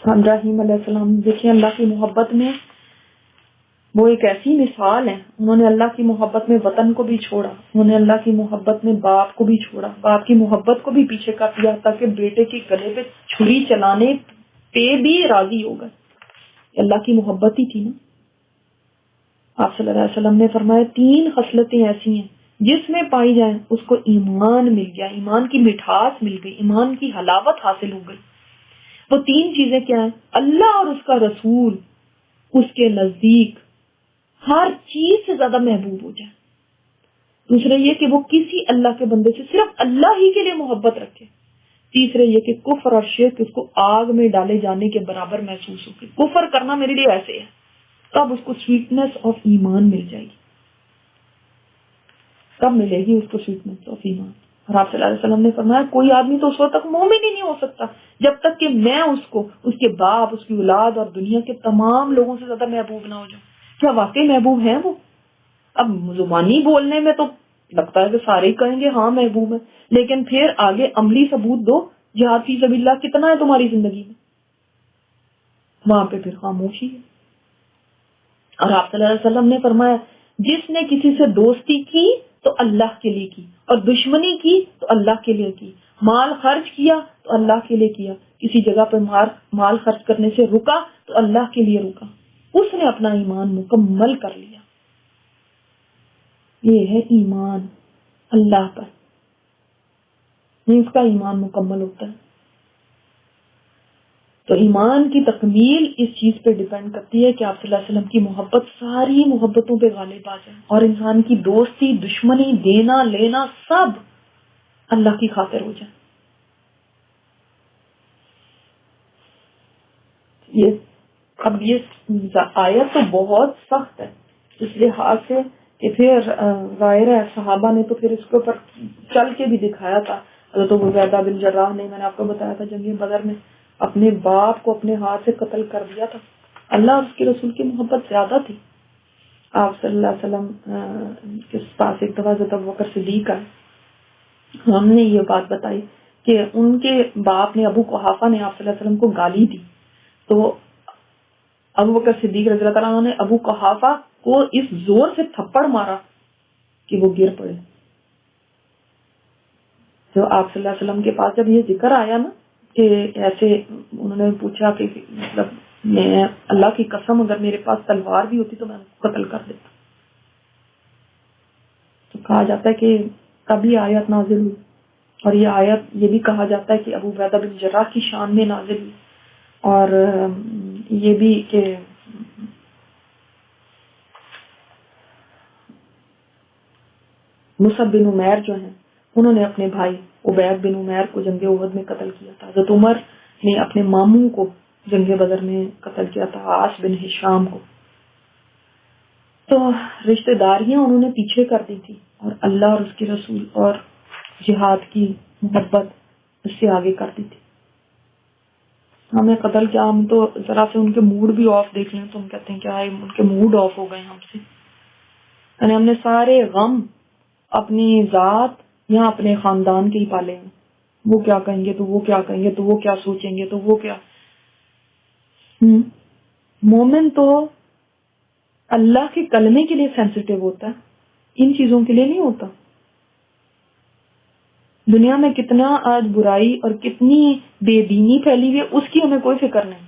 ابراہیم علیہ السلام دیکھیں اللہ کی محبت میں وہ ایک ایسی مثال ہے. انہوں نے اللہ کی محبت میں وطن کو بھی چھوڑا, انہوں نے اللہ کی محبت میں باپ کو بھی چھوڑا, باپ کی محبت کو بھی پیچھے کر دیا تاکہ بیٹے کے گلے پہ چھری چلانے پہ بھی راضی ہو گئے. اللہ کی محبت ہی تھی نا. آپ صلی اللہ علیہ وسلم نے فرمایا 3 خصلتیں ایسی ہیں جس میں پائی جائیں اس کو ایمان مل گیا, ایمان کی مٹھاس مل گئی, ایمان کی حلاوت حاصل ہو گئی. وہ 3 چیزیں کیا ہیں؟ اللہ اور اس کا رسول اس کے نزدیک ہر چیز سے زیادہ محبوب ہو جائے. دوسرا یہ کہ وہ کسی اللہ کے بندے سے صرف اللہ ہی کے لیے محبت رکھے. تیسرا یہ کہ کفر اور شرک اس کو آگ میں ڈالے جانے کے برابر محسوس ہو. کفر کرنا میرے لیے ایسے ہے, تب اس کو سویٹنس آف ایمان مل جائے گی. کب ملے گی اس کو سویٹنس آف ایمان؟ اور آپ صلی اللہ علیہ وسلم نے فرمایا کوئی آدمی تو اس وقت تک مومن ہی نہیں ہو سکتا جب تک کہ میں اس کو, اس کے باپ, اس کی اولاد اور دنیا کے تمام لوگوں سے زیادہ محبوب نہ ہو جاؤں. کیا واقعی محبوب ہیں وہ؟ اب زبانی بولنے میں تو لگتا ہے کہ سارے ہی کہیں گے ہاں محبوب ہے, لیکن پھر آگے عملی ثبوت دو. جہاد فی سبیل اللہ کتنا ہے تمہاری زندگی میں؟ وہاں پہ پھر خاموشی ہے. اور آپ صلی اللہ علیہ وسلم نے فرمایا جس نے کسی سے دوستی کی تو اللہ کے لیے کی, اور دشمنی کی تو اللہ کے لیے کی. مال خرچ کیا تو اللہ کے لیے کیا, کسی جگہ پہ مال خرچ کرنے سے رکا تو اللہ کے لیے رکا. اس نے اپنا ایمان مکمل کر لیا. یہ ہے ایمان اللہ پر, اس کا ایمان مکمل ہوتا ہے. تو ایمان کی تکمیل اس چیز پہ ڈیپینڈ کرتی ہے کہ آپ صلی اللہ علیہ وسلم کی محبت ساری محبتوں پہ غالب آ جائے, اور انسان کی دوستی, دشمنی, دینا لینا سب اللہ کی خاطر ہو جائے. یہ آیت تو بہت سخت ہے اس لحاظ سے کہ پھر ظاہر ہے صحابہ نے تو پھر اس کے اوپر چل کے بھی دکھایا تھا. حضرت عبیدہ بن جراح نے, میں نے آپ کو بتایا تھا, جنگ بدر میں اپنے باپ کو اپنے ہاتھ سے قتل کر دیا تھا. اللہ اور اس کے رسول کی محبت زیادہ تھی. آپ صلی اللہ علیہ وسلم کے پاس ایک دفعہ حضرت ابوبکر صدیق آئے, ہم نے یہ بات بتائی کہ ان کے باپ نے, ابو قحافہ نے آپ صلی اللہ علیہ وسلم کو گالی دی, تو ابوبکر صدیق رضی اللہ تعالیٰ عنہ نے ابو قحافہ کو اس زور سے تھپڑ مارا کہ وہ گر پڑے. تو آپ صلی اللہ علیہ وسلم کے پاس جب یہ ذکر آیا نا کہ ایسے انہوں نے پوچھا کہ مطلب میں اللہ کی قسم اگر میرے پاس تلوار بھی ہوتی تو میں قتل کر دیتا. تو کہا جاتا ہے کہ کبھی آیت نازل ہوئی, اور یہ آیت یہ بھی کہا جاتا ہے کہ ابو عبیدہ بن جراح کی شان میں نازل ہوئی, اور یہ بھی کہ مصعب بن عمیر جو ہیں انہوں نے اپنے بھائی عبید بن عمیر کو جنگ احد میں قتل کیا تھا. حضرت عمر نے اپنے ماموں کو جنگ بدر میں قتل کیا تھا, عاص بن ہشام کو. تو رشتہ داریاں انہوں نے پیچھے کر دی تھی, اور اللہ اور اس کے رسول اور جہاد کی محبت اس سے آگے کر دی تھی. ہمیں قتل کیا, ہم تو ذرا سے ان کے موڈ بھی آف دیکھ لیں تو ہم کہتے ہیں کیا ہے ان کے موڈ آف ہو گئے ہم سے. یعنی ہم نے سارے غم اپنی ذات یا اپنے خاندان کے ہی پالے ہیں. وہ کیا کہیں گے تو وہ کیا کہیں گے تو وہ کیا سوچیں گے تو وہ کیا. مومن تو اللہ کے کلمے کے لیے سینسیٹیو ہوتا ہے, ان چیزوں کے لیے نہیں ہوتا. دنیا میں کتنا آج برائی اور کتنی بے دینی پھیلی ہوئی ہے, اس کی ہمیں کوئی فکر نہیں.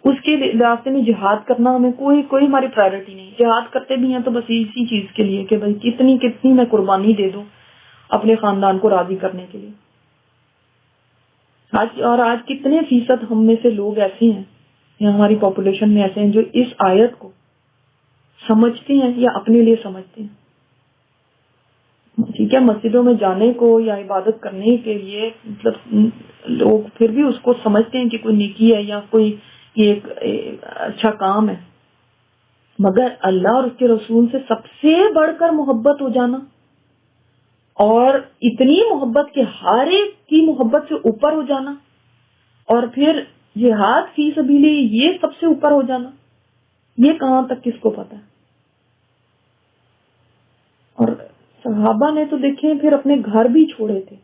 اس کے راستے میں جہاد کرنا ہمیں کوئی ہماری پرائرٹی نہیں. جہاد کرتے بھی ہیں تو بس اسی چیز کے لیے کہ بھائی کتنی میں قربانی دے دوں اپنے خاندان کو راضی کرنے کے لیے. آج کتنے فیصد ہم میں سے لوگ ایسے ہیں یا ہماری پاپولیشن میں ایسے ہیں جو اس آیت کو سمجھتے ہیں یا اپنے لیے سمجھتے ہیں. ٹھیک ہے, مسجدوں میں جانے کو یا عبادت کرنے کے لیے مطلب لوگ پھر بھی اس کو سمجھتے ہیں کہ کوئی نیکی ہے یا کوئی ایک اچھا کام ہے, مگر اللہ اور اس کے رسول سے سب سے بڑھ کر محبت ہو جانا, اور اتنی محبت کہ ہر ایک کی محبت سے اوپر ہو جانا, اور پھر جہاد فی سبیل یہ سب سے اوپر ہو جانا, یہ کہاں تک کس کو پتا ہے. اور صحابہ نے تو دیکھیں پھر اپنے گھر بھی چھوڑے تھے,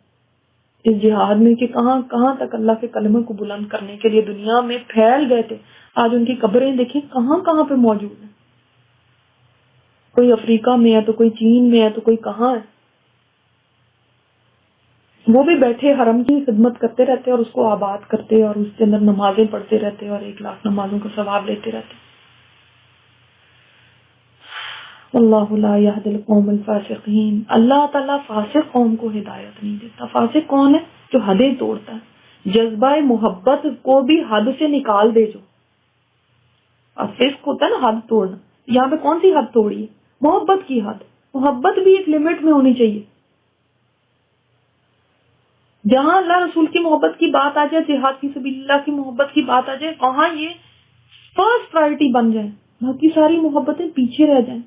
اس جہاد میں کہ کہاں کہاں تک اللہ کے کلمے کو بلند کرنے کے لیے دنیا میں پھیل گئے تھے. آج ان کی قبریں دیکھیں کہاں کہاں پہ موجود ہیں. کوئی افریقہ میں ہے تو کوئی چین میں ہے تو کوئی کہاں ہے. وہ بھی بیٹھے حرم کی خدمت کرتے رہتے اور اس کو آباد کرتے اور اس کے اندر نمازیں پڑھتے رہتے اور 1,00,000 نمازوں کا ثواب لیتے رہتے. اللہ لا یہدی القوم الفاسقین. اللہ تعالیٰ فاسق قوم کو ہدایت نہیں دیتا. فاسق کون ہے؟ جو حدیں توڑتا ہے. جذبہ محبت کو بھی حد سے نکال دے. جو فسق ہوتا ہے نا حد توڑنا، یہاں پہ کون سی حد توڑی ہے؟ محبت کی حد. محبت بھی ایک لمٹ میں ہونی چاہیے. جہاں اللہ رسول کی محبت کی بات آ جائے، جہاد فی سبیل اللہ کی محبت کی بات آ جائے، وہاں یہ فرسٹ پرائرٹی بن جائے، باقی ساری محبتیں پیچھے رہ جائیں.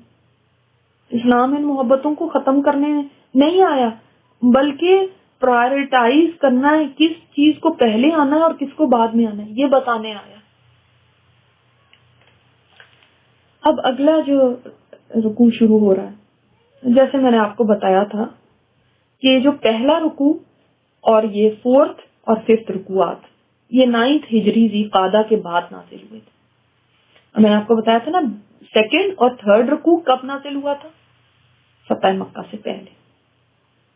اسلام ان محبتوں کو ختم کرنے نہیں آیا، بلکہ پرائرٹائز کرنا ہے کس چیز کو پہلے آنا ہے اور کس کو بعد میں آنا ہے، یہ بتانے آیا. اب اگلا جو رکوع شروع ہو رہا ہے، جیسے میں نے آپ کو بتایا تھا کہ جو پہلا رکوع اور یہ 4th اور 5th رکوعات یہ 9th ہجری ذی قعدہ کے بعد نازل ہوئے تھے. میں نے آپ کو بتایا تھا نا 2nd اور 3rd رکوع کب نازل ہوا تھا؟ فتح مکہ سے پہلے.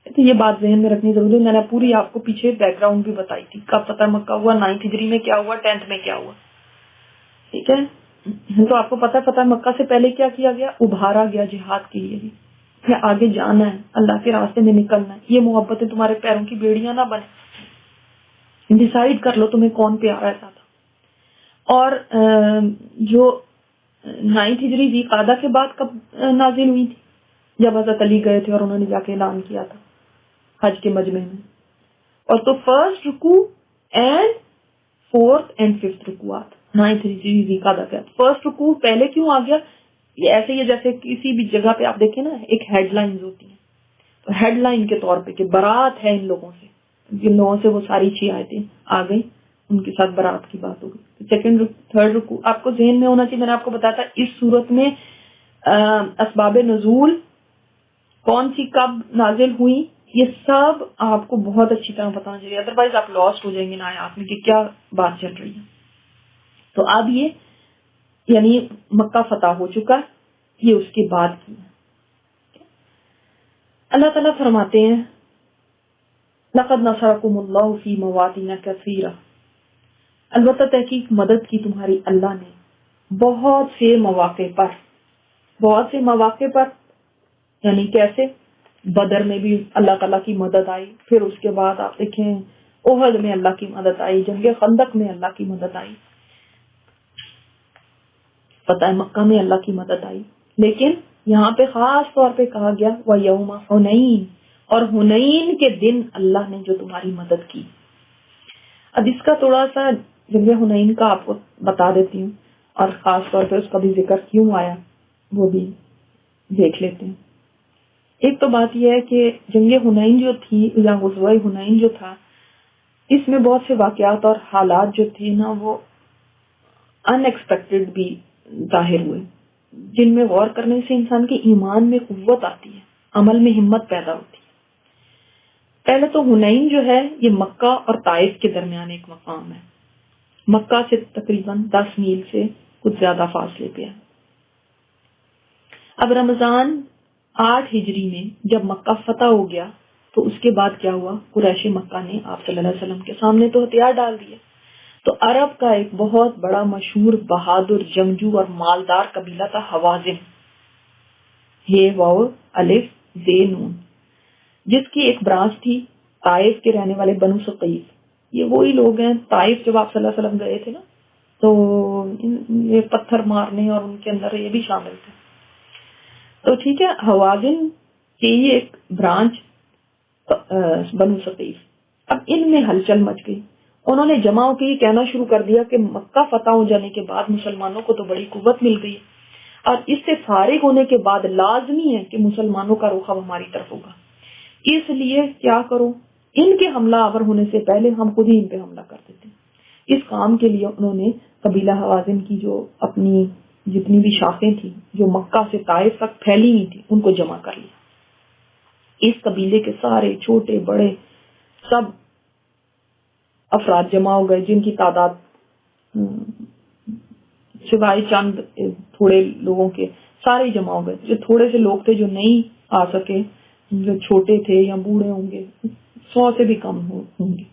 تو یہ بات ذہن میں رکھنی ضروری ہے. میں نے پوری آپ کو پیچھے بیک گراؤنڈ بھی بتائی تھی، کب فتح مکہ ہوا، 9th ہجری میں کیا ہوا، 10th میں کیا ہوا. ٹھیک ہے، تو آپ کو پتا فتح مکہ سے پہلے کیا کیا گیا؟ ابھارا گیا جہاد کے لیے بھی. آگے جانا ہے، اللہ کے راستے میں نکلنا ہے. یہ محبتیں تمہارے پیروں کی بیڑیاں نہ بنے. ڈیسائیڈ کر لو تمہیں کون پیارا ہے زیادہ. اور جو 9th ہجری ذی قعدہ کے بعد کب نازل ہوئی تھی؟ جب حضرت علی گئے تھے اور انہوں نے جا کے اعلان کیا تھا حج کے مجمع میں. اور تو 1st رکوع and 4th and 5th رکوعات 9th ہجری ذی قعدہ کے بعد. 1st رکوع پہلے کیوں آ گیا؟ یہ ایسے ہی جیسے کسی بھی جگہ پہ آپ دیکھیں نا ایک ہیڈ لائنز ہوتی ہیں، تو ہیڈ لائن کے طور پہ کہ برات ہے ان لوگوں سے، جن لوگوں سے وہ ساری چیز آیتیں آ گئی ان کے ساتھ برات کی بات ہوگی. 2nd 3rd رکوع آپ کو ذہن میں ہونا چاہیے. میں نے آپ کو بتایا تھا اس صورت میں اسباب نزول کون سی کب نازل ہوئی، یہ سب آپ کو بہت اچھی طرح بتانا چاہیے، ادروائز آپ لاسٹ ہو جائیں گے نا آیات میں کہ کیا بات چل رہی ہے. تو اب یہ یعنی مکہ فتح ہو چکا ہے، یہ اس کے بعد کی ہے. اللہ تعالیٰ فرماتے ہیں لقد نصرکم اللہ فی مواطن کثیرہ، البتہ تحقیق مدد کی تمہاری اللہ نے بہت سے مواقع پر. بہت سے مواقع پر یعنی کیسے؟ بدر میں بھی اللہ تعالیٰ کی مدد آئی، پھر اس کے بعد آپ دیکھیں احد میں اللہ کی مدد آئی، جنگ خندق میں اللہ کی مدد آئی، فتح مکہ میں اللہ کی مدد آئی. لیکن یہاں پہ خاص طور پہ کہا گیا وَيَوْمَ حُنَيْن، اور حنین کے دن اللہ نے جو تمہاری مدد کی. اب اس کا تھوڑا سا جنگ حنین کا آپ کو بتا دیتی ہوں، اور خاص طور پہ اس کا بھی ذکر کیوں آیا وہ بھی دیکھ لیتے ہیں. ایک تو بات یہ ہے کہ جنگ حنین جو تھی یا غزوہ حنین جو تھا، اس میں بہت سے واقعات اور حالات جو تھے نا وہ ان ایکسپیکٹڈ بھی ظاہر ہوئے، جن میں غور کرنے سے انسان کے ایمان میں قوت آتی ہے، عمل میں ہمت پیدا ہوتی ہے. پہلے تو حنین جو ہے یہ مکہ اور طائف کے درمیان ایک مقام ہے. مکہ سے تقریباً 10 میل سے کچھ زیادہ فاصلے پہ ہے. اب رمضان 8 ہجری میں جب مکہ فتح ہو گیا تو اس کے بعد کیا ہوا؟ قریش مکہ نے آپ صلی اللہ علیہ وسلم کے سامنے تو ہتھیار ڈال دیے. تو عرب کا ایک بہت بڑا مشہور بہادر جنگجو اور مالدار قبیلہ تھا حوازن، یہ واو الف زے نون، جس کی ایک برانچ تھی طائف کے رہنے والے بنو ثقیف. یہ وہی لوگ ہیں طائف جب آپ صلی اللہ علیہ وسلم گئے تھے نا تو یہ پتھر مارنے اور ان کے اندر یہ بھی شامل تھے. تو ٹھیک ہے، حوازن کی یہ ایک برانچ بنو ثقیف. اب ان میں ہلچل مچ گئی. انہوں نے جمع ہو کے یہ کہنا شروع کر دیا کہ مکہ فتح ہو جانے کے بعد مسلمانوں کو تو بڑی قوت مل گئی ہے اور اس سے فارغ ہونے کے بعد لازمی ہے کہ مسلمانوں کا رخ اب ہماری طرف ہوگا. اس لیے کیا کرو، ان کے حملہ آور ہونے سے پہلے ہم خود ہی ان پہ حملہ کر دیتے. اس کام کے لیے انہوں نے قبیلہ حوازن کی جو اپنی جتنی بھی شاخیں تھیں جو مکہ سے طائف تک پھیلی ہوئی تھی ان کو جمع کر لیا. اس قبیلے کے سارے چھوٹے بڑے سب افراد جمع ہو گئے جن کی تعداد سوائے چند تھوڑے لوگوں کے سارے جمع ہو گئے. جو تھوڑے سے لوگ تھے جو نہیں آ سکے، جو چھوٹے تھے یا بوڑھے ہوں گے، 100 سے بھی کم ہوں گے.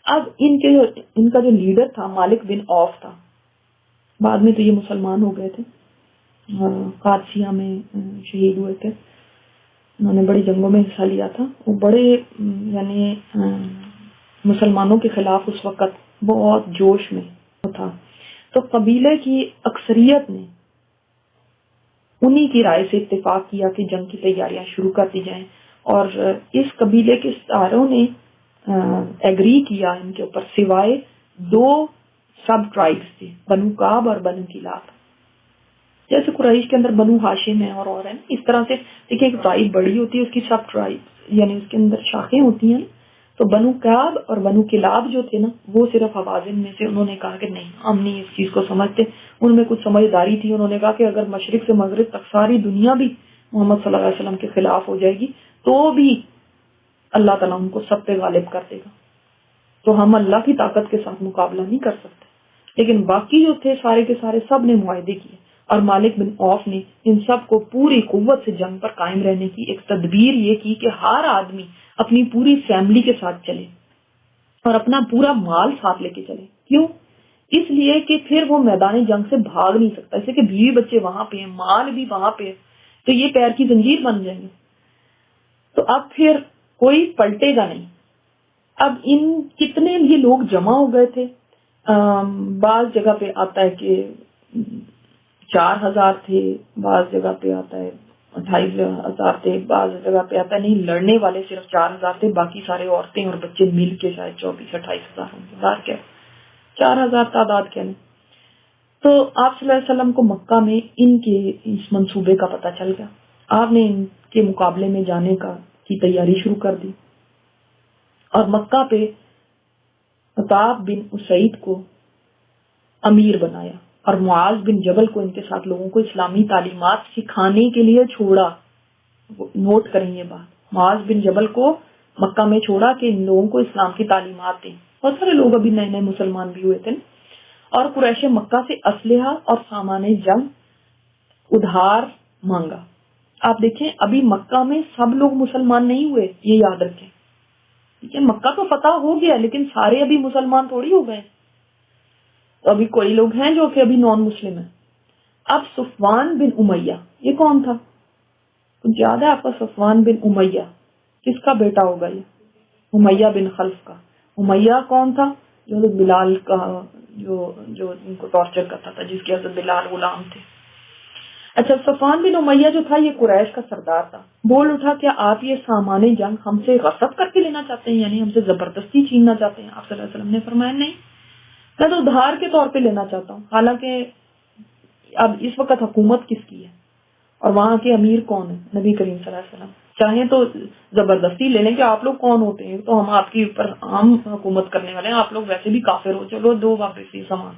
اب ان کا جو لیڈر تھا مالک بن عوف تھا. بعد میں تو یہ مسلمان ہو گئے تھے، قادسیہ میں شہید ہوئے تھے. انہوں نے بڑی جنگوں میں حصہ لیا تھا. وہ بڑے یعنی مسلمانوں کے خلاف اس وقت بہت جوش میں تھا. تو قبیلے کی اکثریت نے انہی کی رائے سے اتفاق کیا کہ جنگ کی تیاریاں شروع کر دی جائیں، اور اس قبیلے کے ساروں نے ایگری کیا ان کے اوپر، سوائے 2 سب ٹرائبس تھے، بنو کعب اور بنو کلاب. جیسے قریش کے اندر بنو ہاشم ہے اور ہے نا، اس طرح سے دیکھیں ایک ٹرائب بڑی ہوتی ہے، اس کی سب ٹرائب یعنی اس کے اندر شاخیں ہوتی ہیں. تو بنو کعب اور بنو کلاب جو تھے نا، وہ صرف حوازن میں سے انہوں نے کہا کہ نہیں، ہم نہیں اس چیز کو سمجھتے. ان میں کچھ سمجھداری تھی. انہوں نے کہا کہ اگر مشرق سے مغرب تک ساری دنیا بھی محمد صلی اللہ علیہ وسلم کے خلاف ہو جائے گی تو بھی اللہ تعالیٰ ان کو سب پہ غالب کر دے گا. تو ہم اللہ کی طاقت کے ساتھ مقابلہ نہیں کر سکتے. لیکن باقی جو تھے سارے کے سارے سب نے معاہدے کیے، اور مالک بن عوف نے ان سب کو پوری قوت سے جنگ پر قائم رہنے کی ایک تدبیر یہ کی کہ ہر آدمی اپنی پوری فیملی کے ساتھ چلے اور اپنا پورا مال ساتھ لے کے چلے. کیوں؟ اس لیے کہ پھر وہ میدان جنگ سے بھاگ نہیں سکتا. ایسے کہ بیوی بچے وہاں پہ ہیں، مال بھی وہاں پہ ہے، تو یہ پیر کی زنجیر بن جائیں گے. تو اب پھر کوئی پلٹے گا نہیں. اب ان کتنے یہ لوگ جمع ہو گئے تھے. بعض جگہ پہ آتا ہے کہ 4000 تھے، بعض جگہ پہ آتا ہے 28,000 تھے، بعض جگہ پہ آتا ہے نہیں، لڑنے والے صرف 4000 تھے، باقی سارے عورتیں اور بچے مل کے شاید 24-28,000 ہوں گے. بات کیا 4000 تعداد کیا نہیں. تو آپ صلی اللہ علیہ وسلم کو مکہ میں ان کے اس منصوبے کا پتہ چل گیا. آپ نے ان کے مقابلے میں جانے کی تیاری شروع کر دی، اور مکہ پہ عتاب بن اسید کو امیر بنایا، اور معاذ بن جبل کو ان کے ساتھ لوگوں کو اسلامی تعلیمات سکھانے کے لیے چھوڑا. نوٹ کریں یہ بات، معاذ بن جبل کو مکہ میں چھوڑا کہ ان لوگوں کو اسلام کی تعلیمات دیں. بہت سارے لوگ ابھی نئے نئے مسلمان بھی ہوئے تھے. اور قریش مکہ سے اسلحہ اور سامان جنگ ادھار مانگا. آپ دیکھیں ابھی مکہ میں سب لوگ مسلمان نہیں ہوئے، یہ یاد رکھیں. ٹھیک ہے، مکہ تو فتح ہو گیا لیکن سارے ابھی مسلمان تھوڑی ہو گئے. ابھی کوئی لوگ ہیں جو کہ ابھی نان مسلم ہیں. اب صفوان بن امیہ، یہ کون تھا؟ کچھ یاد ہے آپ کو؟ صفوان بن امیہ کس کا بیٹا ہوگا؟ یہ امیہ بن خلف کا. امیہ کون تھا؟ جو حضرت بلال کا جو ان کو ٹارچر کرتا تھا، جس کے حضرت بلال غلام تھے. اچھا، صفوان بن امیہ جو تھا یہ قریش کا سردار تھا. بول اٹھا کیا آپ یہ سامان جنگ ہم سے غصب کر کے لینا چاہتے ہیں، یعنی ہم سے زبردستی چھیننا چاہتے ہیں؟ آپ صلی اللہ علیہ وسلم نے فرمایا نہیں، میں تو ادھار کے طور پہ لینا چاہتا ہوں. حالانکہ اب اس وقت حکومت کس کی ہے اور وہاں کے امیر کون ہے؟ نبی کریم صلی اللہ علیہ وسلم. چاہیں تو زبردستی لے لیں کہ آپ لوگ کون ہوتے ہیں، تو ہم آپ کے اوپر عام حکومت کرنے والے ہیں، آپ لوگ ویسے بھی کافر ہو، چلو دو واپس یہ سامان.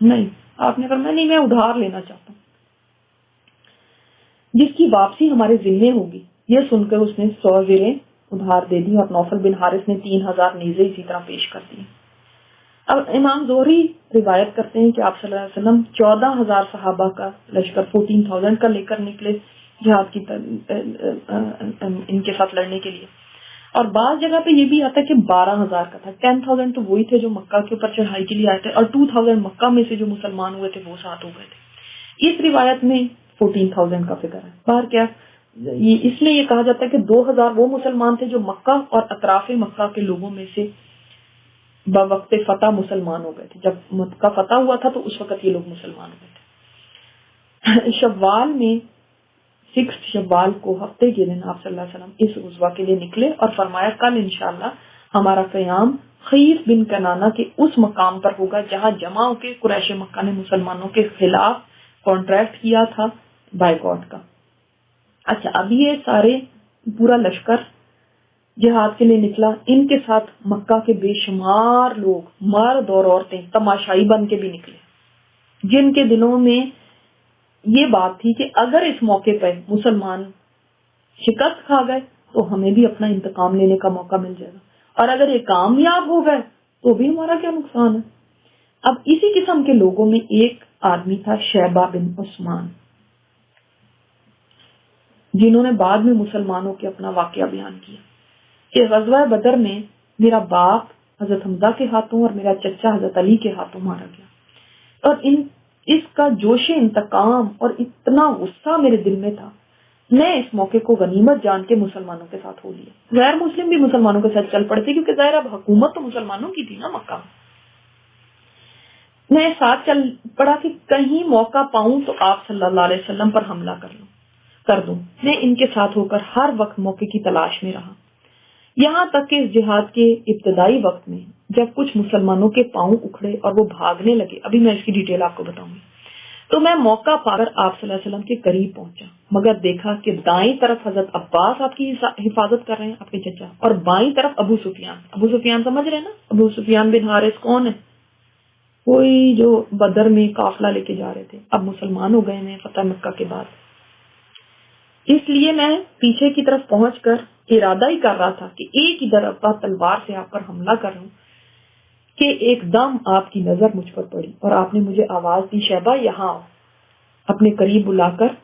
نہیں، آپ نے فرمایا نہیں، میں ادھار لینا چاہتا ہوں جس کی واپسی ہمارے ذمے ہوگی. یہ سن کر اس نے 100 زریں ادھار دے دی، اور نوفل بن حارث نے 3000 نیزے اسی طرح پیش کر دیے. اب امام زہری روایت کرتے ہیں کہ آپ صلی اللہ علیہ وسلم 14,000 صحابہ کا لشکر 14,000 کا لے کر نکلے جہاد کی ان کے ساتھ لڑنے کے لیے. اور بعض جگہ پہ یہ بھی آتا ہے کہ 12,000 کا تھا. 10,000 تو وہی تھے جو مکہ کے اوپر چڑھائی کے لیے آئے تھے، اور 2,000 مکہ میں سے جو مسلمان ہوئے تھے وہ ساتھ ہو گئے تھے. اس روایت میں 14,000 کا فگر ہے. باہر کیا اس میں یہ کہا جاتا ہے کہ 2,000 وہ مسلمان تھے جو مکہ اور اطراف مکہ کے لوگوں میں سے بوقت فتح مسلمان ہو گئے تھے. جب مکہ فتح ہوا تھا تو اس وقت یہ لوگ مسلمان ہو گئے تھے. شوال میں 6 شوال کو ہفتے کے دن آپ صلی اللہ علیہ وسلم اس غزوہ کے لیے نکلے، اور فرمایا کل انشاءاللہ ہمارا قیام خیف بن کنانہ کے اس مقام پر ہوگا جہاں جمع ہو کے قریش مکہ نے مسلمانوں کے خلاف کانٹریکٹ کیا تھا بائیکاٹ کا. اچھا، اب یہ سارے پورا لشکر جہاد کے لیے نکلا. ان کے ساتھ مکہ کے بے شمار لوگ، مرد اور عورتیں تماشائی بن کے بھی نکلے، جن کے دلوں میں یہ بات تھی کہ اگر اس موقع پہ مسلمان شکست کھا گئے تو ہمیں بھی اپنا انتقام لینے کا موقع مل جائے گا، اور اگر یہ کامیاب ہو گئے تو بھی ہمارا کیا نقصان ہے. اب اسی قسم کے لوگوں میں ایک آدمی تھا شیبہ بن عثمان، جنہوں نے بعد میں مسلمانوں کے اپنا واقعہ بیان کیا کہ غزوہ بدر میں میرا باپ حضرت حمزہ کے ہاتھوں اور میرا چچا حضرت علی کے ہاتھوں مارا گیا، اور اس کا جوش انتقام اور اتنا غصہ میرے دل میں تھا، میں اس موقع کو غنیمت جان کے مسلمانوں کے ساتھ ہو لیا. غیر مسلم بھی مسلمانوں کے ساتھ چل پڑتے کیونکہ ظاہر اب حکومت تو مسلمانوں کی تھی نا مکہ میں. میں ساتھ چل پڑا کہ کہیں موقع پاؤں تو آپ صلی اللہ علیہ وسلم پر حملہ کر دوں. میں ان کے ساتھ ہو کر ہر وقت موقع کی تلاش میں رہا، یہاں تک کہ اس جہاد کے ابتدائی وقت میں جب کچھ مسلمانوں کے پاؤں اکھڑے اور وہ بھاگنے لگے، ابھی میں اس کی ڈیٹیل آپ کو بتاؤں گی، تو میں موقع پا کر آپ صلی اللہ علیہ وسلم کے قریب پہنچا، مگر دیکھا کہ دائیں طرف حضرت عباس آپ کی حفاظت کر رہے ہیں، آپ کے چچا، اور بائیں طرف ابو سفیان سمجھ رہے ہیں نا، ابو سفیان بن حارث کون ہے؟ کوئی جو بدر میں قافلہ لے کے جا رہے تھے، اب مسلمان ہو گئے ہیں فتح مکہ کے بعد. اس لیے میں پیچھے کی طرف پہنچ کر ارادہ ہی کر رہا تھا کہ ایک ہی دربہ تلوار سے آپ پر حملہ کروں کہ ایک دم آپ کی نظر مجھ پر پڑی اور آپ نے مجھے آواز دی، شیبہ یہاں آؤ. اپنے قریب بلا کر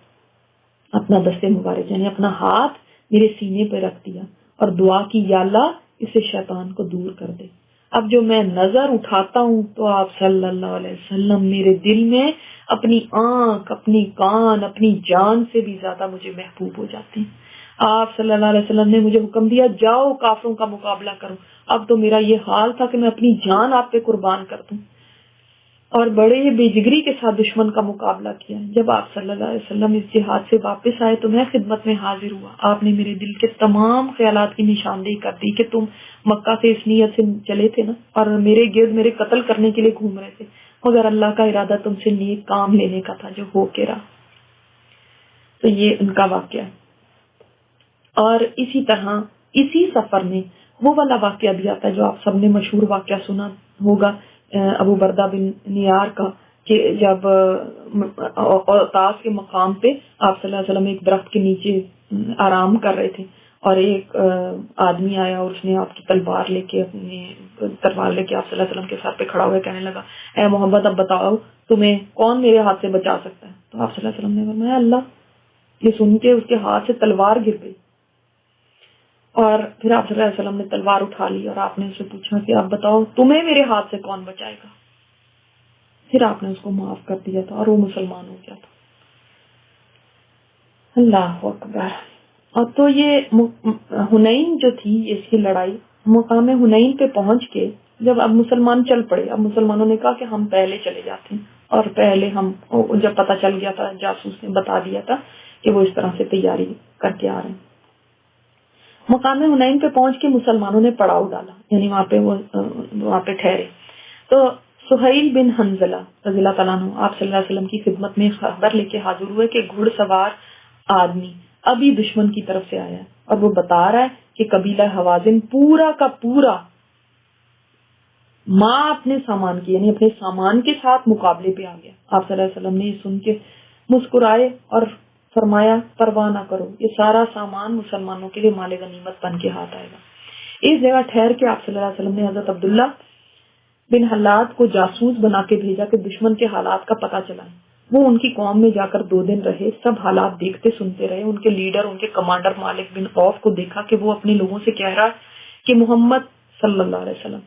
اپنا دستے مبارک یعنی اپنا ہاتھ میرے سینے پہ رکھ دیا اور دعا کی، یا اللہ اسے شیطان کو دور کر دے. اب جو میں نظر اٹھاتا ہوں تو آپ صلی اللہ علیہ وسلم میرے دل میں اپنی آنکھ، اپنی کان، اپنی جان سے بھی زیادہ مجھے محبوب ہو جاتے ہیں. آپ صلی اللہ علیہ وسلم نے مجھے حکم دیا، جاؤ کافروں کا مقابلہ کرو. اب تو میرا یہ حال تھا کہ میں اپنی جان آپ پہ قربان کر دوں، اور بڑے بے جگری کے ساتھ دشمن کا مقابلہ کیا. جب آپ صلی اللہ علیہ وسلم اس جہاد سے واپس آئے تو میں خدمت میں حاضر ہوا. آپ نے میرے دل کے تمام خیالات کی نشاندہی کر دی کہ تم مکہ سے اس نیت سے چلے تھے نا، اور میرے گرد میرے قتل کرنے کے لیے گھوم رہے تھے، مگر اللہ کا ارادہ تم سے نیک کام لینے کا تھا جو ہو کے رہا. تو یہ ان کا واقعہ ہے. اور اسی طرح اسی سفر میں وہ والا واقعہ بھی آتا ہے جو آپ سب نے مشہور واقعہ سنا ہوگا ابو بردہ بن نیار کا، کہ جب اوتاس کے مقام پہ آپ صلی اللہ علیہ وسلم ایک درخت کے نیچے آرام کر رہے تھے اور ایک آدمی آیا اور اس نے آپ کی تلوار لے کے آپ صلی اللہ علیہ وسلم کے ساتھ پہ کھڑا ہوا کہنے لگا، اے محمد اب بتاؤ تمہیں کون میرے ہاتھ سے بچا سکتا ہے؟ تو آپ صلی اللہ علیہ وسلم نے فرمایا اللہ. یہ سن کے اس کے ہاتھ سے تلوار گر گئی، اور پھر آپ صلی اللہ علیہ وسلم نے تلوار اٹھا لی اور آپ نے اسے پوچھا کہ آپ بتاؤ تمہیں میرے ہاتھ سے کون بچائے گا؟ پھر آپ نے اس کو معاف کر دیا تھا اور وہ مسلمان ہو گیا تھا. اللہ اکبر. اور تو یہ حنین جو تھی اس کی لڑائی، مقام حنین پہ پہنچ کے جب اب مسلمان چل پڑے، اب مسلمانوں نے کہا کہ ہم پہلے چلے جاتے ہیں، اور پہلے ہم جب پتہ چل گیا تھا، جاسوس نے بتا دیا تھا کہ وہ اس طرح سے تیاری کر کے آ رہے ہیں. مقام حنین پہ پہنچ کے مسلمانوں نے پڑاؤ ڈالا، یعنی وہاں پہ ٹھہرے. تو سہیل بن حنزلہ رضی اللہ تعالیٰ عنہ آپ صلی اللہ علیہ وسلم کی خدمت میں خبر لے کے حاضر ہوئے کہ گھڑ سوار آدمی ابھی دشمن کی طرف سے آیا ہے، اور وہ بتا رہا ہے کہ قبیلہ حوازن پورا کا پورا ماں اپنے سامان کی یعنی اپنے سامان کے ساتھ مقابلے پہ آ گیا. آپ صلی اللہ علیہ وسلم نے یہ سن کے مسکرائے اور فرمایا پرواہ نہ کرو، یہ سارا سامان مسلمانوں کے لیے مال غنیمت بن کے ہاتھ آئے گا. اس جگہ ٹھہر کے آپ صلی اللہ علیہ وسلم نے حضرت عبداللہ بن حلاد کو جاسوس بنا کے بھیجا کہ دشمن کے حالات کا پتہ چلائیں. وہ ان کی قوم میں جا کر 2 دن رہے، سب حالات دیکھتے سنتے رہے. ان کے لیڈر، ان کے کمانڈر مالک بن عوف کو دیکھا کہ وہ اپنے لوگوں سے کہہ رہا کہ محمد صلی اللہ علیہ وسلم،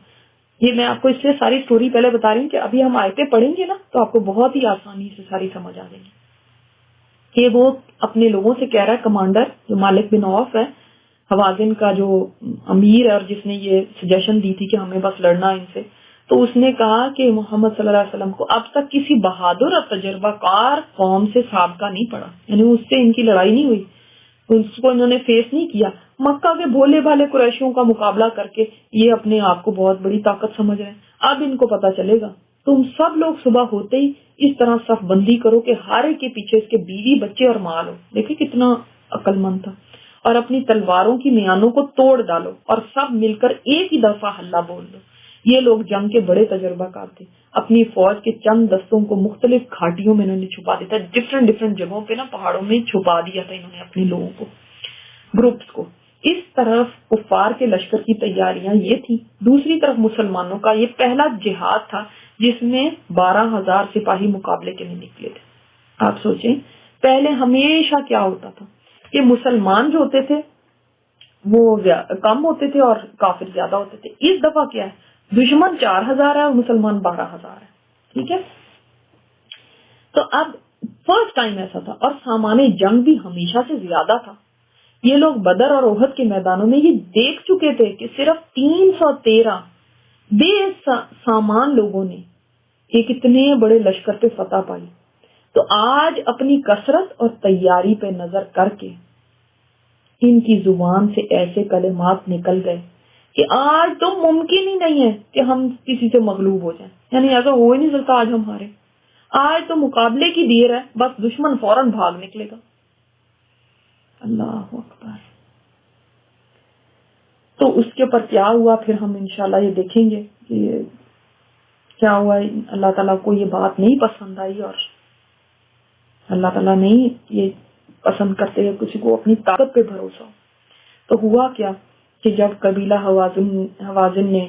یہ میں آپ کو اس لیے ساری سٹوری پہلے بتا رہی ہوں کہ ابھی ہم آیتیں پڑھیں گے نا تو آپ کو بہت ہی آسانی سے ساری سمجھ آ جائیں گی کہ وہ اپنے لوگوں سے کہہ رہا ہے، کمانڈر جو مالک بن عوف ہے، حوازن کا جو امیر ہے اور جس نے یہ سجیشن دی تھی کہ ہمیں بس لڑنا ان سے، تو اس نے کہا کہ محمد صلی اللہ علیہ وسلم کو اب تک کسی بہادر اور تجربہ کار قوم سے سابقہ نہیں پڑا، یعنی اس سے ان کی لڑائی نہیں ہوئی، اس کو انہوں نے فیس نہیں کیا. مکہ کے بھولے بھالے قریشیوں کا مقابلہ کر کے یہ اپنے آپ کو بہت بڑی طاقت سمجھ رہے ہیں. اب ان کو پتا چلے گا. تم سب لوگ صبح ہوتے ہی اس طرح صف بندی کرو کہ ہر ایک کے پیچھے اس کے بیوی بچے اور مال ہو. دیکھیں کتنا عقل مند تھا. اور اپنی تلواروں کی میانوں کو توڑ ڈالو اور سب مل کر ایک ہی دفعہ ہلہ بول دو. یہ لوگ جنگ کے بڑے تجربہ کار تھے. اپنی فوج کے چند دستوں کو مختلف گھاٹیوں میں انہوں نے چھپا دیا تھا. ڈفرنٹ جگہوں پہ نا پہاڑوں میں چھپا دیا تھا انہوں نے اپنے لوگوں کو، گروپس کو. اس طرف کفار کے لشکر کی تیاریاں یہ تھی، دوسری طرف مسلمانوں کا یہ پہلا جہاد تھا جس میں 12,000 سپاہی مقابلے کے لیے نکلے تھے۔ آپ سوچیں پہلے ہمیشہ کیا ہوتا تھا کہ مسلمان جو ہوتے تھے وہ کم ہوتے تھے اور کافر زیادہ ہوتے تھے۔ اس دفعہ کیا ہے، دشمن 4,000 ہے اور مسلمان 12,000 ہے، ٹھیک ہے۔ تو اب فرسٹ ٹائم ایسا تھا، اور سامان جنگ بھی ہمیشہ سے زیادہ تھا۔ یہ لوگ بدر اور احد کے میدانوں میں یہ دیکھ چکے تھے کہ صرف 313 بے سامان لوگوں نے ایک اتنے بڑے لشکر پہ فتح پائی۔ تو آج اپنی کثرت اور تیاری پہ نظر کر کے ان کی زبان سے ایسے کلمات نکل گئے کہ آج تو ممکن ہی نہیں ہے کہ ہم کسی سے مغلوب ہو جائیں، یعنی ایسا ہو ہی نہیں سکتا آج ہم ہارے، آج تو مقابلے کی دیر ہے، بس دشمن فوراً بھاگ نکلے گا۔ اللہ اکبر۔ تو اس کے اوپر کیا ہوا پھر ہم انشاءاللہ یہ دیکھیں گے کہ کیا ہوا۔ اللہ تعالیٰ کو یہ بات نہیں پسند آئی، اور اللہ تعالیٰ نہیں یہ پسند کرتے ہیں کسی کو اپنی طاقت پہ بھروسہ ہو۔ تو ہوا کیا کہ جب قبیلہ حوازن نے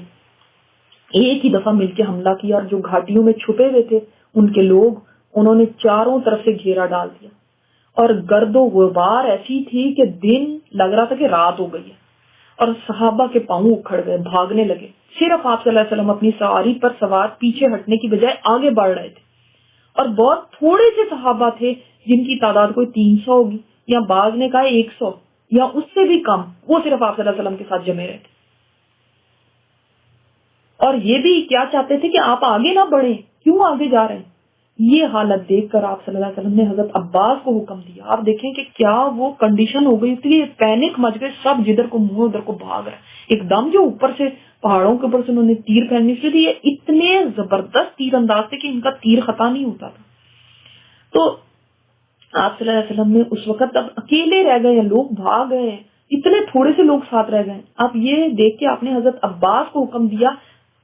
ایک ہی دفعہ مل کے حملہ کیا، اور جو گھاٹیوں میں چھپے ہوئے تھے ان کے لوگ، انہوں نے چاروں طرف سے گھیرا ڈال دیا، اور گرد و غبار ایسی تھی کہ دن لگ رہا تھا کہ رات ہو گئی ہے، اور صحابہ کے پاؤں اکھڑ گئے، بھاگنے لگے۔ صرف آپ صلی اللہ علیہ وسلم اپنی سواری پر سوار پیچھے ہٹنے کی بجائے آگے بڑھ رہے تھے، اور بہت تھوڑے سے صحابہ تھے جن کی تعداد کوئی 300 ہوگی، یا بعض نے کہا 100 یا اس سے بھی کم، وہ صرف آپ صلی اللہ علیہ وسلم کے ساتھ جمے رہے تھے۔ اور یہ بھی کیا چاہتے تھے کہ آپ آگے نہ بڑھیں، کیوں آگے جا رہے ہیں؟ یہ حالت دیکھ کر آپ صلی اللہ علیہ وسلم نے حضرت عباس کو حکم دیا۔ آپ دیکھیں کہ کیا وہ کنڈیشن ہو گئی تھی، پینک مچ گئے، سب جدھر کو منہ ادھر کو بھاگ رہے۔ ایک دم جو اوپر سے پہاڑوں کے اوپر سے انہوں نے تیر پھینکنے شروع کی، یہ اتنے زبردست تیر انداز تھے کہ ان کا تیر خطا نہیں ہوتا تھا۔ تو آپ صلی اللہ علیہ وسلم نے اس وقت اب اکیلے رہ گئے ہیں، لوگ بھاگ گئے ہیں، اتنے تھوڑے سے لوگ ساتھ رہ گئے۔ اب یہ دیکھ کے آپ نے حضرت عباس کو حکم دیا،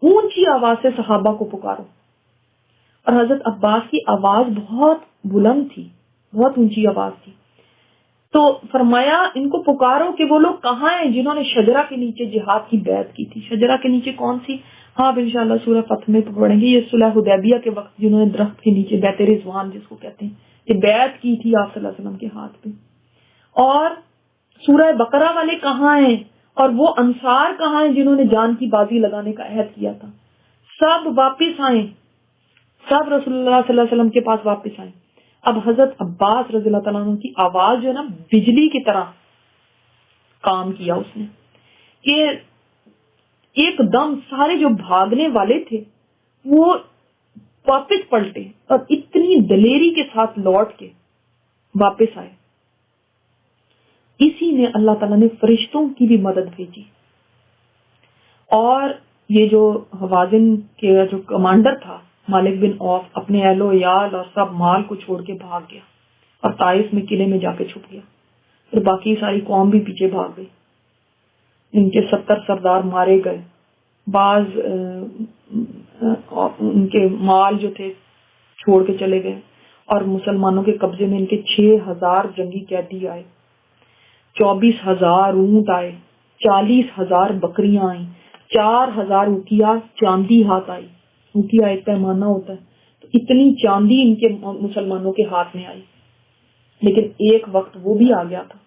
اونچی آواز سے صحابہ کو پکارو۔ اور حضرت عباس کی آواز بہت بلند تھی، بہت اونچی آواز تھی۔ تو فرمایا ان کو پکارو کہ وہ لوگ کہاں ہیں جنہوں نے شجرہ کے نیچے جہاد کی بیعت کی تھی۔ شجرہ کے نیچے کون سی؟ ہاں اب انشاءاللہ سورہ فتح میں پڑھیں گے، یہ صلح حدیبیہ کے وقت جنہوں نے درخت کے نیچے بیعت رضوان جس کو کہتے ہیں، یہ بیعت کی تھی آپ صلی اللہ علیہ وسلم کے ہاتھ پہ۔ اور سورہ بقرہ والے کہاں ہیں، اور وہ انصار کہاں ہیں جنہوں نے جان کی بازی لگانے کا عہد کیا تھا؟ سب واپس آئیں، سب رسول اللہ صلی اللہ علیہ وسلم کے پاس واپس آئیں۔ اب حضرت عباس رضی اللہ تعالیٰ عنہ کی آواز جو ہے نا بجلی کی طرح کام کیا اس نے، کہ ایک دم سارے جو بھاگنے والے تھے وہ واپس پلٹے اور اتنی دلیری کے ساتھ لوٹ کے واپس آئے۔ اسی نے اللہ تعالیٰ نے فرشتوں کی بھی مدد بھیجی، اور یہ جو حوازن کے جو کمانڈر تھا مالک بن عوف اپنے اہل و عیال اور سب مال کو چھوڑ کے بھاگ گیا، اور طائف میں قلعے میں جا کے چھپ گیا۔ پھر باقی ساری قوم بھی پیچھے بھاگ گئی، ان کے 70 سردار مارے گئے، بعض ان کے مال جو تھے چھوڑ کے چلے گئے، اور مسلمانوں کے قبضے میں ان کے 6,000 جنگی قیدی آئے، 24,000 اونٹ آئے، 40,000 بکریاں آئیں، 4,000 اوقیا چاندی ہاتھ آئی۔ اوقیا ایک پیمانہ ہوتا ہے، تو اتنی چاندی ان کے مسلمانوں کے ہاتھ میں آئی۔ لیکن ایک وقت وہ بھی آ گیا تھا،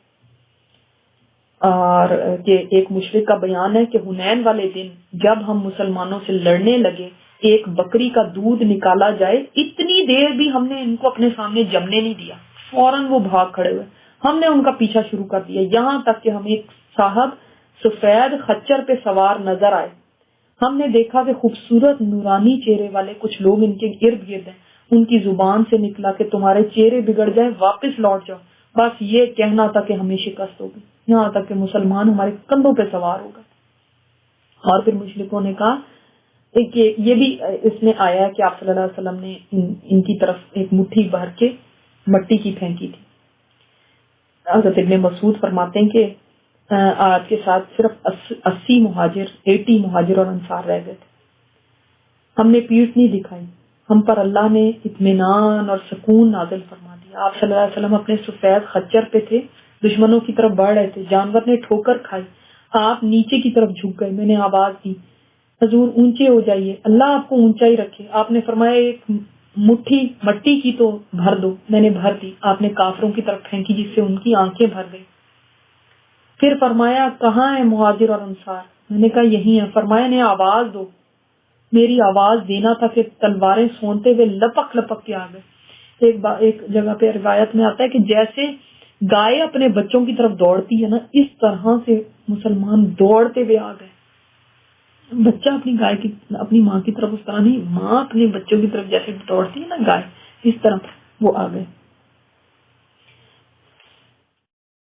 اور کہ ایک مشرک کا بیان ہے کہ حنین والے دن جب ہم مسلمانوں سے لڑنے لگے، ایک بکری کا دودھ نکالا جائے، اتنی دیر بھی ہم نے ان کو اپنے سامنے جمنے نہیں دیا، فوراً وہ بھاگ کھڑے ہوئے، ہم نے ان کا پیچھا شروع کر دیا، یہاں تک کہ ہمیں ایک صاحب سفید خچر پہ سوار نظر آئے۔ ہم نے دیکھا کہ خوبصورت نورانی چہرے والے کچھ لوگ ان کے ارد گرد ہیں، ان کی زبان سے نکلا کہ تمہارے چہرے بگڑ جائیں، واپس لوٹ جاؤ۔ بس یہ کہنا تھا کہ ہمیں شکست ہوگی، یہاں تک کہ مسلمان ہمارے کندھوں پہ سوار ہوگا۔ اور پھر مشرکوں نے کہا کہ یہ بھی اس میں آیا ہے کہ آپ صلی اللہ علیہ وسلم نے ان کی طرف ایک مٹھی بھر کے مٹی کی پھینکی تھی۔ حضرت ابن مسعود فرماتے ہیں کہ آج کے ساتھ صرف 80 مہاجر اور انصار رہ گئے تھے۔ ہم نے پیٹھ نہیں دکھائی، ہم پر اللہ نے اطمینان اور سکون نازل فرما دیا۔ آپ صلی اللہ علیہ وسلم اپنے سفید خچر پہ تھے، دشمنوں کی طرف بڑھ رہے تھے، جانور نے ٹھوکر کھائی، آپ نیچے کی طرف جھک گئے، میں نے آواز دی حضور اونچے ہو جائیے، اللہ آپ کو اونچائی رکھے۔ آپ نے فرمایا ایک مٹھی مٹی کی تو بھر دو، میں نے بھر دی، آپ نے کافروں کی طرف پھینکی جس سے ان کی آنکھیں بھر گئی۔ پھر فرمایا کہاں ہے مہاجر اور انصار؟ میں نے کہا یہی ہے۔ فرمایا نے آواز دو، میری آواز دینا تھا کہ تلواریں سونتے ہوئے لپک لپک کے آ گئے۔ ایک جگہ پہ روایت میں آتا ہے کہ جیسے گائے اپنے بچوں کی طرف دوڑتی ہے نا، اس طرح سے مسلمان دوڑتے ہوئے آ گئے۔ بچہ اپنی ماں کی طرف اس طرح نہیں، ماں اپنے بچوں کی طرف جیسے دوڑتی ہے نا گائے، اس طرح وہ آ گئے۔